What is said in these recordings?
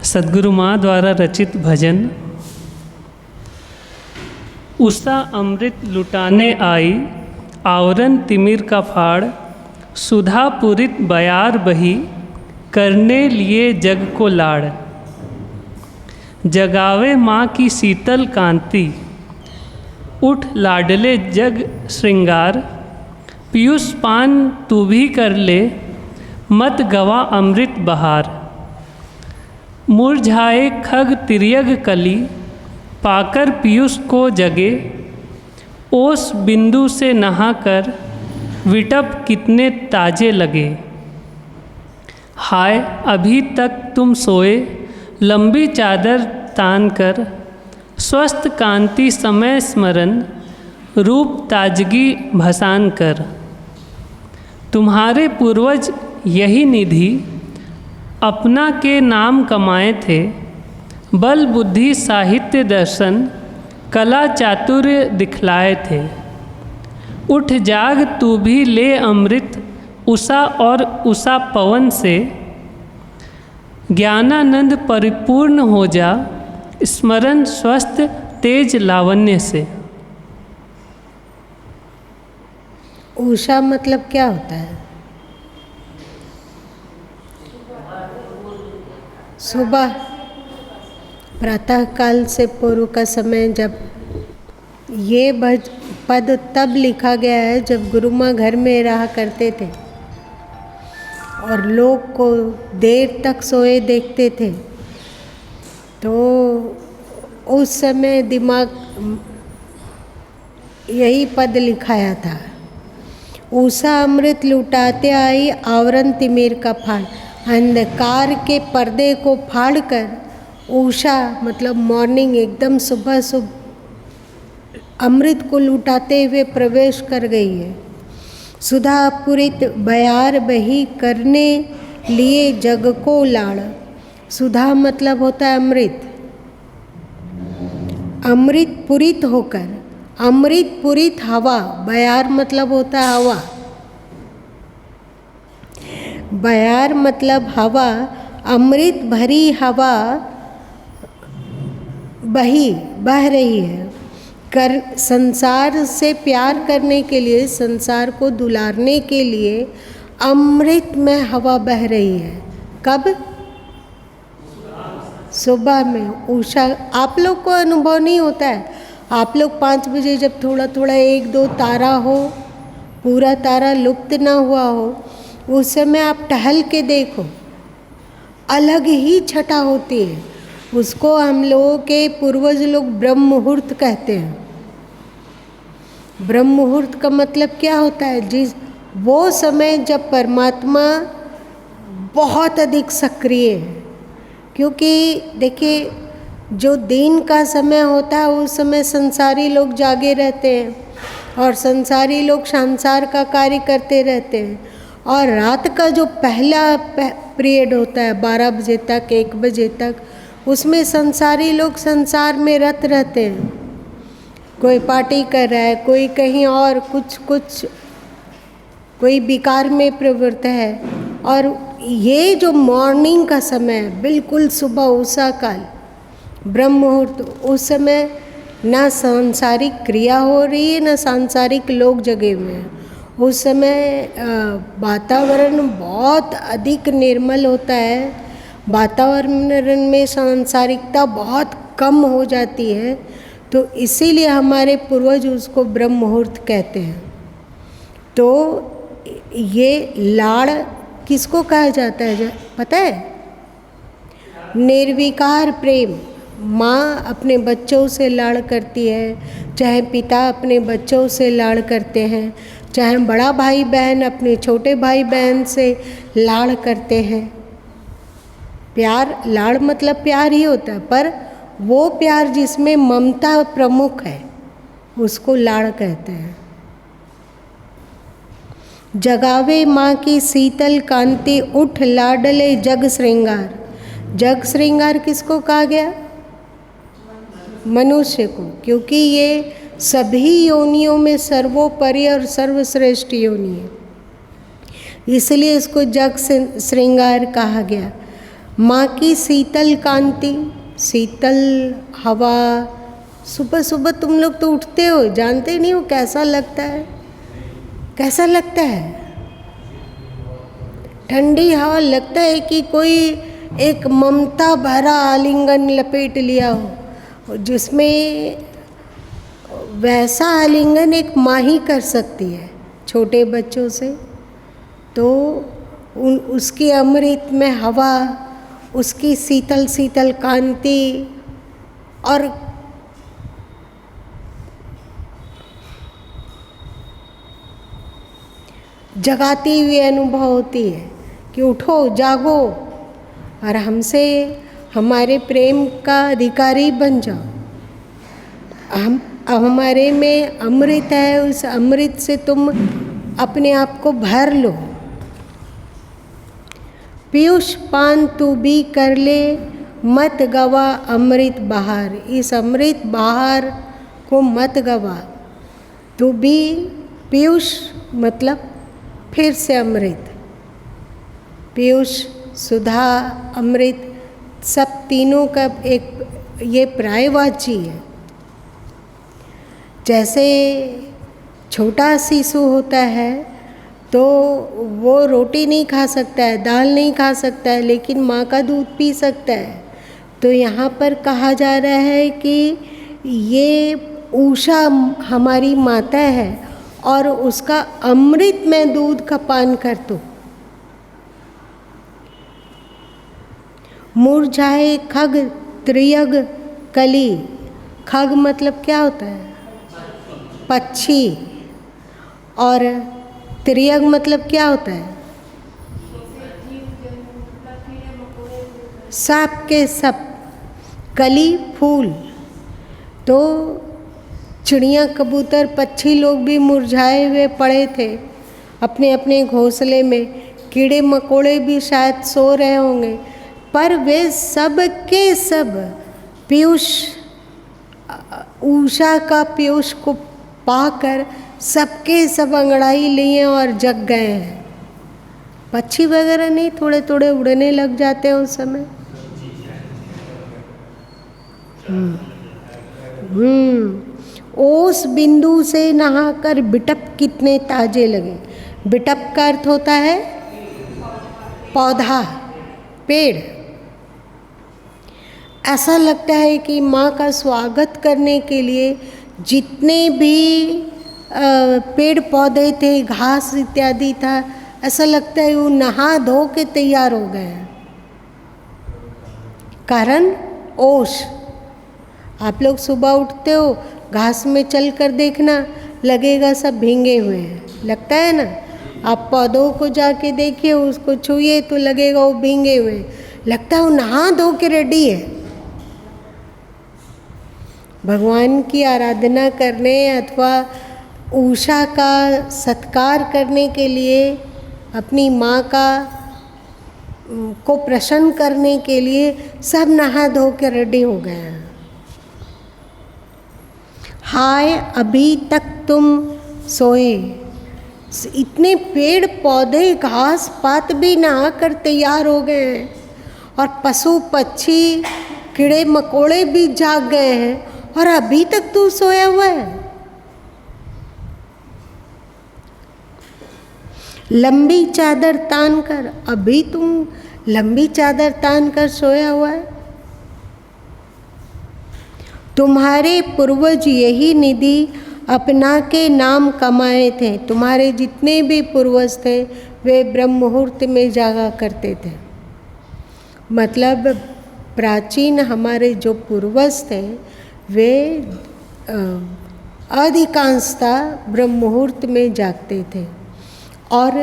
सद्गुरु माँ द्वारा रचित भजन। उषा अमृत लुटाने आई, आवरण तिमिर का फाड़, सुधा पूरित बयार बही, करने लिए जग को लाड़। जगावे माँ की शीतल कांति, उठ लाडले जग श्रृंगार। पीयूष पान तू भी कर ले, मत गवा अमृत बहार। मुरझाए खग तिर्यग कली, पाकर पीयूष को जगे। ओस बिंदु से नहाकर, विटप कितने ताजे लगे। हाय अभी तक तुम सोए, लंबी चादर तान कर। स्वस्थ कांति समय स्मरण, रूप ताजगी भसान कर। तुम्हारे पूर्वज यही निधि, अपना के नाम कमाए थे। बल बुद्धि साहित्य दर्शन, कला चातुर्य दिखलाए थे। उठ जाग तू भी ले अमृत, उषा और उषा पवन से। ज्ञानानंद परिपूर्ण हो जा, स्मरण स्वस्थ तेज लावण्य से। उषा मतलब क्या होता है? सुबह प्रातः काल से पूर्व का समय। जब ये पद तब लिखा गया है जब गुरु माँ घर में रहा करते थे और लोग को देर तक सोए देखते थे, तो उस समय दिमाग यही पद लिखाया था। उषा अमृत लुटाते आई, आवरण तिमिर का फाड़। अंधकार के पर्दे को फाड़कर उषा मतलब मॉर्निंग, एकदम सुबह सुबह अमृत को लुटाते हुए प्रवेश कर गई है। सुधा पूरित बयार बही, करने लिए जग को लाड़। सुधा मतलब होता है अमृत। अमृत पूरित होकर, अमृत पूरित हवा, बयार मतलब होता है हवा। बयार मतलब हवा, अमृत भरी हवा बह रही है। संसार से प्यार करने के लिए, संसार को दुलारने के लिए अमृत में हवा बह रही है। कब? सुबह में। उषा आप लोग को अनुभव नहीं होता है? आप लोग 5 बजे जब थोड़ा थोड़ा 1-2 तारा हो, पूरा तारा लुप्त ना हुआ हो, उस समय आप टहल के देखो, अलग ही छटा होती है। उसको हम लोगों के पूर्वज लोग ब्रह्म मुहूर्त कहते हैं। ब्रह्म मुहूर्त का मतलब क्या होता है? वो समय जब परमात्मा बहुत अधिक सक्रिय है। क्योंकि देखिए, जो दिन का समय होता है उस समय संसारी लोग जागे रहते हैं और संसारी लोग संसार का कार्य करते रहते हैं। और रात का जो पहला पीरियड होता है 12 बजे तक, 1 बजे तक, उसमें संसारी लोग संसार में रत रहते हैं। कोई पार्टी कर रहा है, कोई कहीं और कुछ कोई विकार में प्रवृत्त है। और ये जो मॉर्निंग का समय है, बिल्कुल सुबह उषा काल, ब्रह्म मुहूर्त, उस समय ना सांसारिक क्रिया हो रही है, ना सांसारिक लोग जगे हुए हैं। उस समय वातावरण बहुत अधिक निर्मल होता है। वातावरण में सांसारिकता बहुत कम हो जाती है। तो इसीलिए हमारे पूर्वज उसको ब्रह्म मुहूर्त कहते हैं। तो ये लाड़ किसको कहा जाता है पता है? निर्विकार प्रेम। माँ अपने बच्चों से लाड़ करती है, चाहे पिता अपने बच्चों से लाड़ करते हैं, चाहे बड़ा भाई बहन अपने छोटे भाई बहन से लाड़ करते हैं। प्यार, लाड़ मतलब प्यार ही होता है, पर वो प्यार जिसमें ममता प्रमुख है उसको लाड़ कहते हैं। जगावे माँ की शीतल कांति, उठ लाडले जग श्रृंगार। जग श्रृंगार किसको कहा गया? मनुष्य को, क्योंकि ये सभी योनियों में सर्वोपरि और सर्वश्रेष्ठ योनि है, इसलिए इसको जग श्रृंगार कहा गया। माँ की शीतल कांति, शीतल हवा। सुबह सुबह तुम लोग तो उठते हो, जानते नहीं हो कैसा लगता है, कैसा लगता है। ठंडी हवा, लगता है कि कोई एक ममता भरा आलिंगन लपेट लिया हो, जिसमें वैसा आलिंगन एक माँ ही कर सकती है छोटे बच्चों से। तो उसकी अमृत में हवा, उसकी शीतल शीतल कांति और जगाती हुई अनुभव होती है कि उठो, जागो और हमसे हमारे प्रेम का अधिकारी बन जाओ। हमारे में अमृत है, उस अमृत से तुम अपने आप को भर लो। पीयूष पान तू भी कर ले, मत गवा अमृत बहार। इस अमृत बहार को मत गवा। तू भी, पीयूष मतलब फिर से अमृत, पीयूष, सुधा, अमृत, सब तीनों का एक ये पर्यायवाची है। जैसे छोटा शिशु होता है तो वो रोटी नहीं खा सकता है, दाल नहीं खा सकता है, लेकिन माँ का दूध पी सकता है। तो यहाँ पर कहा जा रहा है कि ये उषा हमारी माता है और उसका अमृत में दूध का पान कर तो। मुरझाए खग त्रियग कली। खग मतलब क्या होता है? पक्षी। और त्रियग मतलब क्या होता है? सब के सब। कली फूल। तो चिड़िया, कबूतर, पक्षी लोग भी मुरझाए हुए पड़े थे अपने अपने घोंसले में। कीड़े मकोड़े भी शायद सो रहे होंगे, पर वे सब के सब पीयूष, उषा का पीयूष को पाकर सबके सब अंगड़ाई लिए और जग गए हैं। पक्षी वगैरह नहीं, थोड़े थोड़े उड़ने लग जाते हैं उस समय। ओस बिंदु से नहाकर बिटप कितने ताजे लगे। बिटप का अर्थ होता है पौधा, पेड़। ऐसा लगता है कि माँ का स्वागत करने के लिए जितने भी पेड़ पौधे थे, घास इत्यादि था, ऐसा लगता है वो नहा धो के तैयार हो गए हैं। कारण ओस। आप लोग सुबह उठते हो, घास में चल कर देखना, लगेगा सब भींगे हुए हैं, लगता है ना। आप पौधों को जाके देखिए, उसको छूइए तो लगेगा वो भींगे हुए हैं, लगता है वो नहा धो के रेडी है। भगवान की आराधना करने अथवा उषा का सत्कार करने के लिए, अपनी माँ का को प्रसन्न करने के लिए सब नहा धो के रेडी हो गए हैं। हाय अभी तक तुम सोए। इतने पेड़ पौधे घास पात भी नहा कर तैयार हो गए हैं और पशु पक्षी कीड़े मकोड़े भी जाग गए हैं, और अभी तक तू सोया हुआ है। लंबी चादर तान कर, अभी तुम लंबी चादर तान कर सोया हुआ है। तुम्हारे पूर्वज यही निधि अपना के नाम कमाए थे। तुम्हारे जितने भी पूर्वज थे वे ब्रह्म मुहूर्त में जागा करते थे। मतलब प्राचीन हमारे जो पूर्वज थे वे अधिकांशता ब्रह्म मुहूर्त में जागते थे। और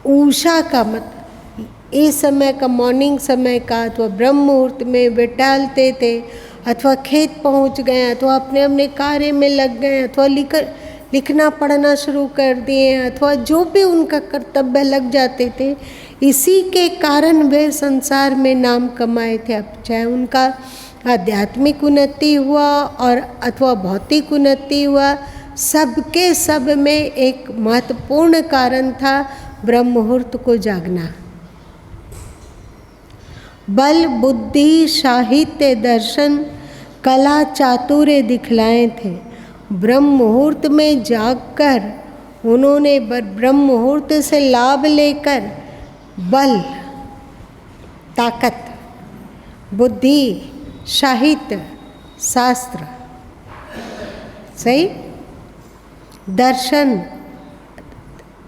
उषा का मतलब इस समय का, मॉर्निंग समय का अथवा ब्रह्म मुहूर्त में वे टहलते थे, अथवा खेत पहुंच गए, अथवा अपने अपने कार्य में लग गए, अथवा लिखना पढ़ना शुरू कर दिए, अथवा जो भी उनका कर्तव्य लग जाते थे। इसी के कारण वे संसार में नाम कमाए थे। अब चाहे उनका आध्यात्मिक उन्नति हुआ और अथवा भौतिक उन्नति हुआ, सबके सब में एक महत्वपूर्ण कारण था ब्रह्म मुहूर्त को जागना। बल बुद्धि साहित्य दर्शन कला चातुर्य दिखलाए थे। ब्रह्म मुहूर्त में जागकर उन्होंने ब्रह्म मुहूर्त से लाभ लेकर बल, ताकत, बुद्धि, साहित्य, शास्त्र, सही, दर्शन,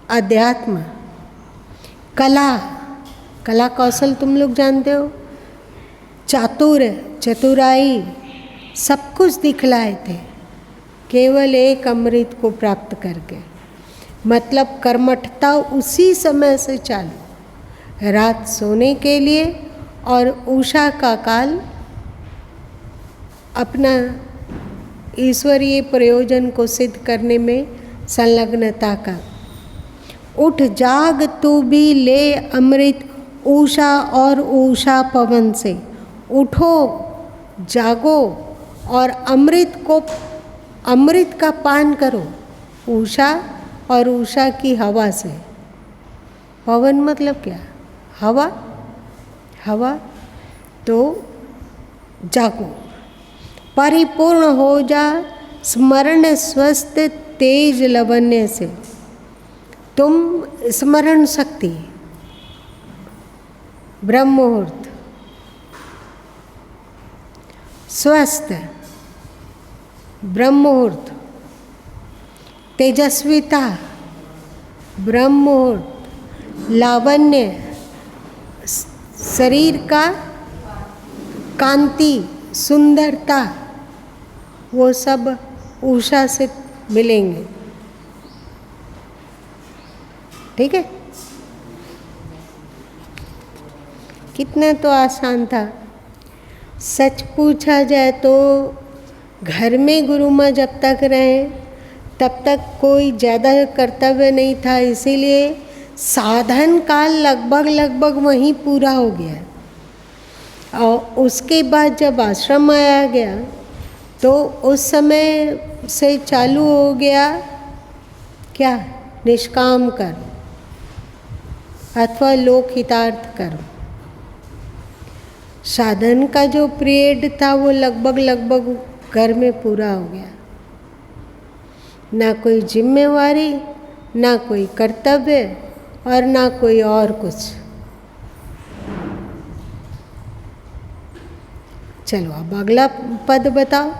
अध्यात्म, कला, कला कौशल तुम लोग जानते हो, चातुर्य, चतुराई, सब कुछ दिखलाए थे केवल एक अमृत को प्राप्त करके। मतलब कर्मठता उसी समय से चालू, रात सोने के लिए और उषा का काल अपना ईश्वरीय प्रयोजन को सिद्ध करने में संलग्नता का। उठ जाग तू भी ले अमृत उषा और उषा पवन से। उठो, जागो और अमृत का पान करो उषा और उषा की हवा से। पवन मतलब क्या? हवा, हवा। तो जागो, परिपूर्ण हो जा स्मरण स्वस्थ तेज लवण्य से। तुम स्मरण शक्ति, ब्रह्म मुहूर्त, स्वस्थ ब्रह्म मुहूर्त, तेजस्विता ब्रह्म मुहूर्त, लावण्य शरीर का कांति, सुंदरता, वो सब उषा से मिलेंगे। ठीक है, कितना तो आसान था। सच पूछा जाए तो घर में गुरु माँ जब तक रहे तब तक कोई ज़्यादा कर्तव्य नहीं था, इसीलिए साधन काल लगभग वहीं पूरा हो गया। और उसके बाद जब आश्रम आया गया तो उस समय से चालू हो गया क्या? निष्काम कर्म अथवा लोक हितार्थ कर्म। साधन का जो पीरियड था वो लगभग घर में पूरा हो गया। ना कोई जिम्मेवारी, ना कोई कर्तव्य और ना कोई और कुछ। चलो अब अगला पद बताओ।